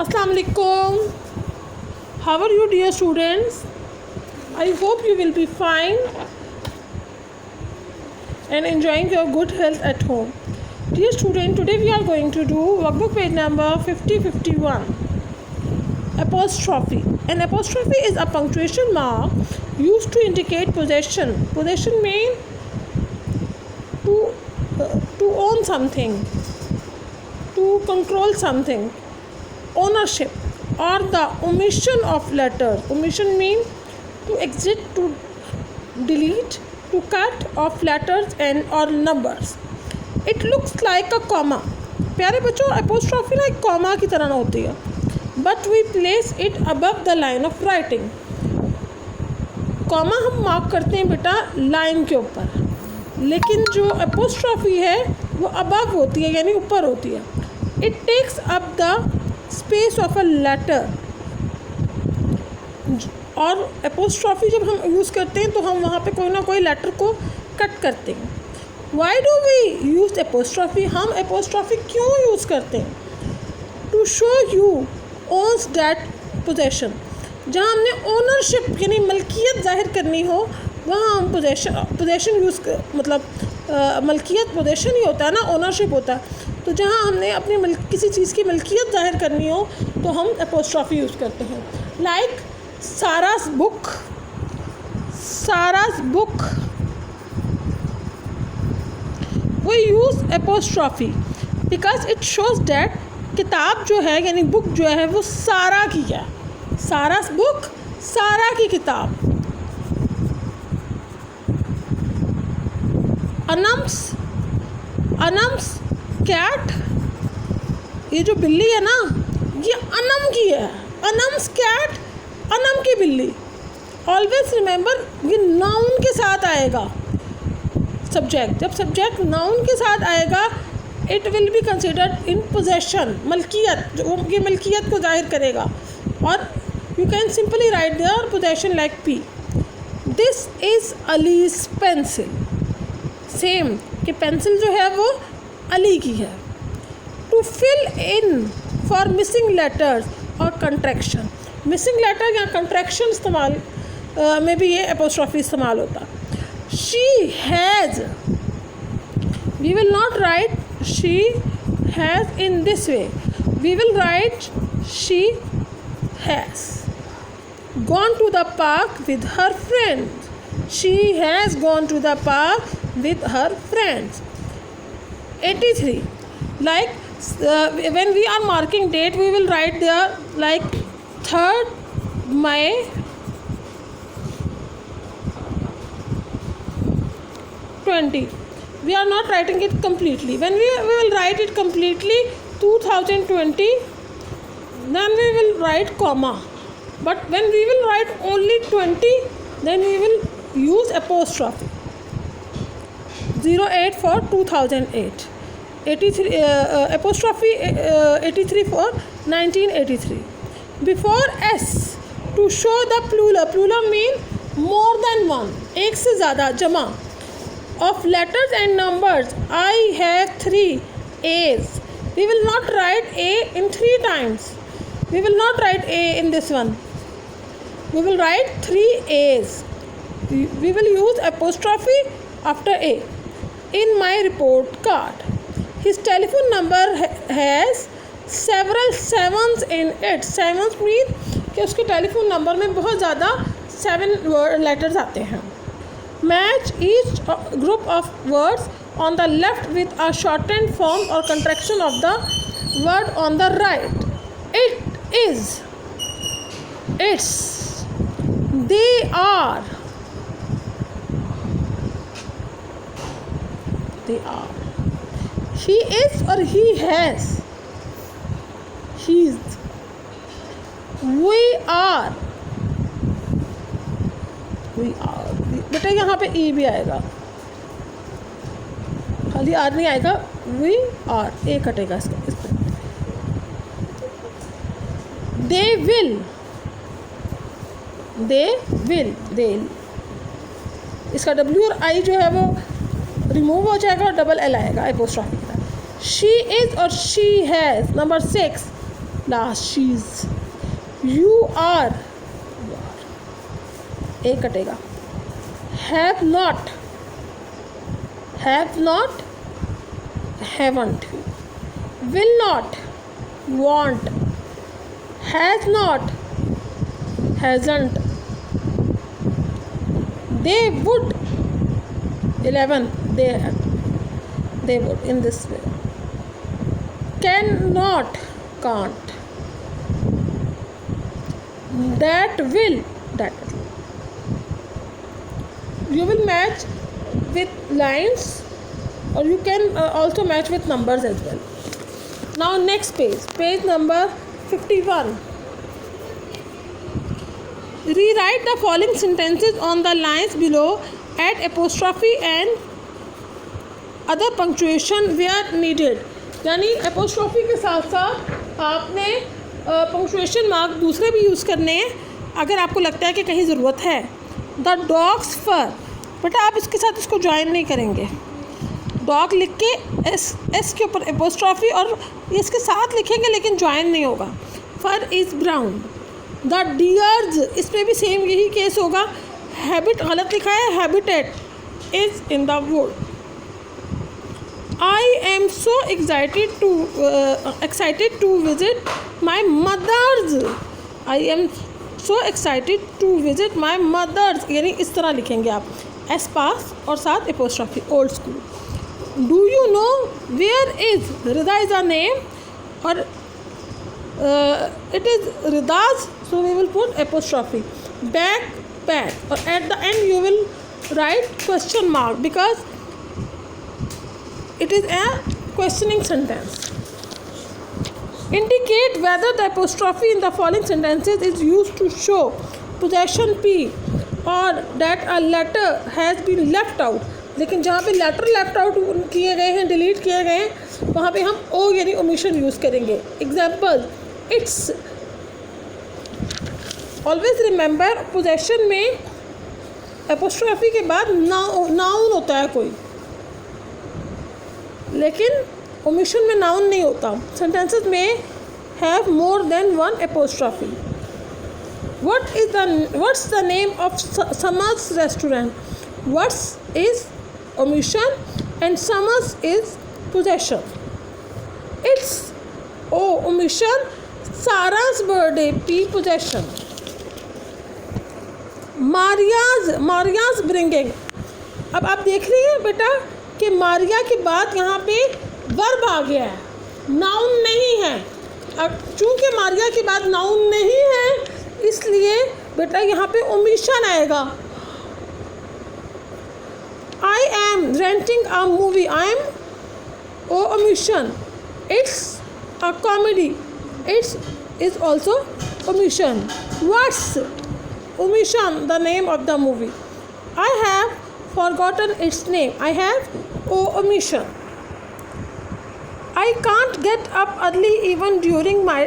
Assalamu alaikum. How are you, dear students? I hope you will be fine and enjoying your good health at home. Dear student, today we are going to do workbook page number 5051. Apostrophe. An apostrophe is a punctuation mark used to indicate possession. Possession means to own something, to control something, ownership, or the omission of letters. Omission means to exit, to delete, to cut off letters and or numbers. It looks like a comma. प्यारे बच्चों, apostrophe ना एक comma की तरह होती है, but we place it above the line of writing. comma हम mark करते हैं बेटा लाइन के ऊपर, लेकिन जो apostrophe है वो above होती है, यानी ऊपर होती है. It takes up the space of a letter. और apostrophe जब हम यूज़ करते हैं तो हम वहाँ पे कोई ना कोई लेटर को कट करते हैं. Why do we use apostrophe? हम apostrophe क्यों यूज़ करते हैं? To show you owns that possession. जहाँ हमने ownership यानी मलकियत जाहिर करनी हो वहाँ हम possession यूज़ मतलब मलकियत possession ही होता है ना, ownership होता है. तो जहाँ हमने अपनी किसी चीज़ की मलकियत जाहिर करनी हो तो हम apostrophe यूज़ करते हैं. Like Sarah's book. Sarah's book. We use apostrophe because it shows that किताब जो है यानी बुक जो है वो सारा की है. Sarah's book, सारा की किताब. Anam's cat, ये जो बिल्ली है ना ये अनम की है. Anam's cat, अनम की बिल्ली. ऑलवेज रिमेंबर ये नाउन के साथ आएगा. सब्जेक्ट जब सब्जेक्ट नाउन के साथ आएगा it will be considered in possession. मलकियत जो ये मलकियत को जाहिर करेगा. और you can simply write their possession like P. This is Ali's pencil. Same कि पेंसिल जो है वो अली की है. To fill in for missing letters और कंट्रैक्शन. मिसिंग लेटर या कंट्रैक्शन इस्तेमाल में भी ये एपोस्ट्रॉफी इस्तेमाल होता. She has. We will not write she has in this way. We will write she has gone to the park with her friends. She has gone to the park with her friends. 83. Like when we are marking date we will write there like 3rd May 20. We are not writing it completely. When we will write it completely 2020, then we will write comma. But when we will write only 20, then we will use apostrophe. 08 for 2008. 83 apostrophe 83 for 1983. Before S to show the plural. Plural mean more than one. एक से ज़्यादा जमा. Of letters and numbers. I have 3 A's. We will not write A in 3 times. We will not write A in this one. We will write 3 A's. We will use apostrophe after A. In my report card. His telephone number has several sevens in it. Sevens mean कि उसके telephone number में बहुत ज़्यादा 7 letters आते हैं. Match each group of words on the left with a shortened form or contraction of the word on the right. It is. It's. They are. They are. He is or he has. He's. We are. We are. बेटा यहाँ पे ई भी आएगा, खाली are नहीं आएगा. We are A कटेगा इसका. इस पर दे विल. They will. दे. इसका डब्ल्यू और आई जो है वो रिमूव हो जाएगा और डबल एल आएगा एपोस्ट्रॉफी का. शी इज़ और she has. Number 6 last she's, you are, A कटेगा, have not, haven't, will not, want, has not, hasn't, they would, 11, they would, in this way, cannot, can't, that will, you will match with lines, or you can also match with numbers as well. Now next page number 51. Rewrite the following sentences on the lines below, add apostrophe and other punctuation where needed. यानी apostrophe के साथ साथ आपने punctuation mark दूसरे भी use करने हैं अगर आपको लगता है कि कहीं ज़रूरत है. The dog's fur, बेटा आप इसके साथ इसको ज्वाइन नहीं करेंगे. डॉग लिख के एस के ऊपर एपोस्ट्रॉफी और इसके साथ लिखेंगे लेकिन ज्वाइन नहीं होगा. फर इज़ ब्राउन. द डियर्स, इसमें भी सेम यही केस होगा. हैबिट गलत लिखा है, habitat is in the wood. I am so excited to visit my mothers. I am so excited to visit my mothers, यानी इस तरह लिखेंगे आप, एस पास और साथ apostrophe, old school. Do you know where is? Rida is a name, or it is Rida's, so we will put apostrophe. Backpack, or at the end you will write question mark because it is a questioning sentence. Indicate whether the apostrophe in the following sentences is used to show possession P or that a letter has been left out. लेकिन जहाँ पे letter left out किए गए हैं, delete किए गए हैं, वहाँ पे हम ओ यानी ओमिशन यूज़ करेंगे. Example, it's. Always remember possession में एपोस्ट्रॉफी के बाद नाउन होता है कोई, लेकिन ओमिशन में नाउन नहीं होता. सेंटेंसेस में have more than one apostrophe. What's the name of summers restaurant. What's is omission and summers is possession. It's O omission, Sarah's birthday P possession. Maria's bringing. अब आप देख रही हैं बेटा कि मारिया के बाद यहाँ पे वर्ब आ गया है, नाउन नहीं है. अब चूँकि मारिया के बाद नाउन नहीं है इसलिए बेटा यहाँ पे ओमिशन आएगा. I am renting a movie. I am omission. It's a comedy. It's is also omission. What's omission? The name of the movie. I have forgotten its name. I have omission. I can't get up early even during my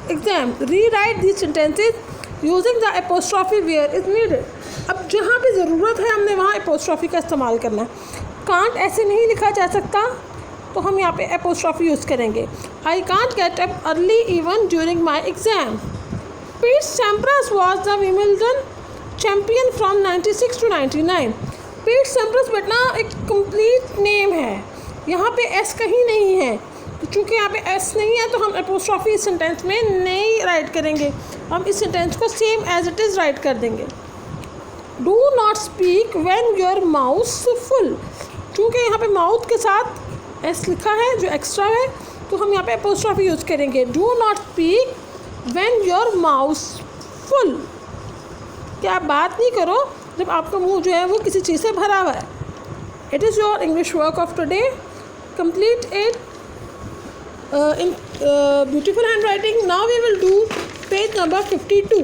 exam. Rewrite these sentences using the apostrophe where is needed. अब जहाँ पे ज़रूरत है हमने वहाँ apostrophe का इस्तेमाल करना है. कांट ऐसे नहीं लिखा जा सकता तो हम यहाँ पे एपोस्ट्रॉफी यूज़ करेंगे. I can't get up early even during my exam. Pete Sampras was the Wimbledon champion from 96 to 99. Pete Sampras बेटा एक कंप्लीट नेम है, यहाँ पे एस कहीं नहीं है. चूँकि यहाँ पे एस नहीं है तो हम एपोस्ट्रॉफी इस सेंटेंस में नहीं राइट करेंगे, हम इस सेंटेंस को same as it is write कर देंगे. Do not speak when your mouth full. चूँकि यहाँ पे माउथ के साथ एस लिखा है जो एक्स्ट्रा है तो हम यहाँ पे एपोस्ट्रॉफी यूज़ करेंगे. Do not speak when your mouth full. क्या आप बात नहीं करो जब आपका मुंह जो है वो किसी चीज़ से भरा हुआ है. It is your English work of today. Complete it in beautiful handwriting. Now we will do page number 52.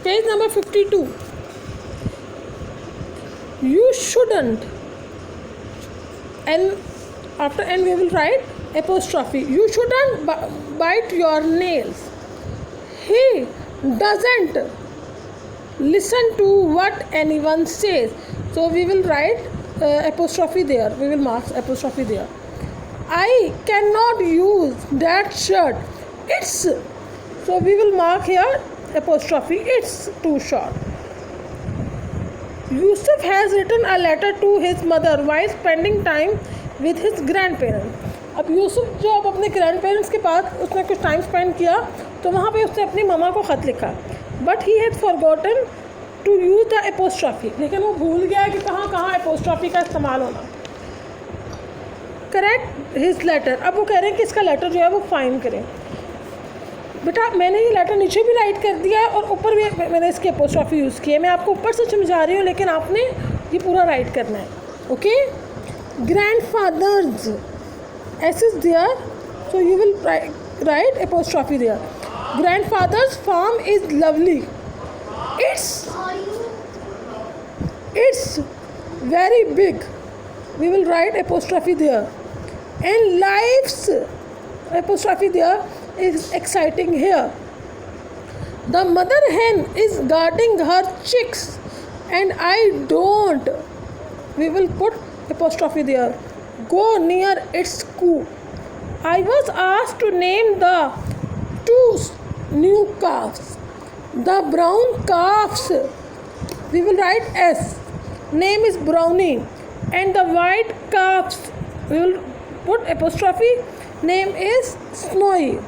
Page number 52. You shouldn't, and after and we will write apostrophe. You shouldn't bite your nails. He doesn't listen to what anyone says. So we will write apostrophe there. We will mark apostrophe there. I cannot use that shirt. It's, so we will mark here apostrophe. It's too short. Yusuf has written a letter to his mother while spending time with his grandparents. अब यूसुफ जो अब अपने grand parents के पास उसने कुछ time spend किया तो वहाँ पे उसने अपनी ममा को ख़त लिखा. But he has forgotten to use the apostrophe, लेकिन वो भूल गया कि कहाँ कहाँ एपोस्ट्रॉफी का इस्तेमाल होना. Correct his letter. अब वो कह रहे हैं कि इसका लेटर जो है वो फाइन करें. बेटा मैंने ये लेटर नीचे भी राइट कर दिया है और ऊपर भी मैंने इसकी एपोस्ट्रॉफी यूज़ की है. मैं आपको ऊपर से समझा रही हूँ लेकिन आपने ये पूरा राइट करना है. Okay. Grandfathers S is there, so you will write apostrophe there. Grandfather's farm is lovely. It's very big. We will write apostrophe there. And life's apostrophe there is exciting here. The mother hen is guarding her chicks and I don't. We will put apostrophe there. Go near its coop. I was asked to name the 2 new calves. The brown calves, we will write S. Name is Brownie. And the white calves, we will put apostrophe. Name is Snowy.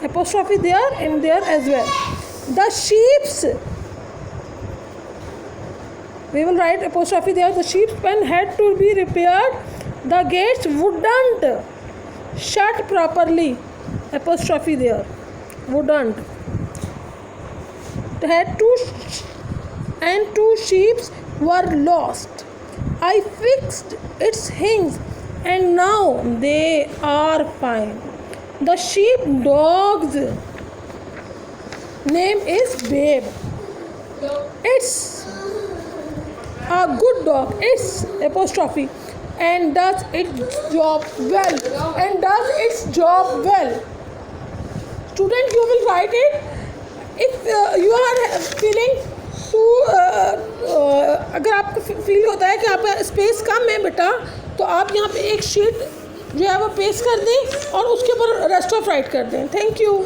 Apostrophe there and there as well. The sheep's, we will write apostrophe there. The sheep's pen had to be repaired. The gates wouldn't shut properly. Apostrophe there. Wouldn't. They had 2 sheep were lost. I fixed its hinges and now they are fine. The sheep dog's name is Babe. It's a good dog. It's apostrophe. And does its job well. And does its job well. Student, you will write it. If you are feeling अगर आपको feel होता है कि आपका space कम है बेटा तो आप यहाँ पे एक शीट जो है वो पेस्ट कर दें और उसके ऊपर रेस्ट ऑफ राइट कर दें. Thank you.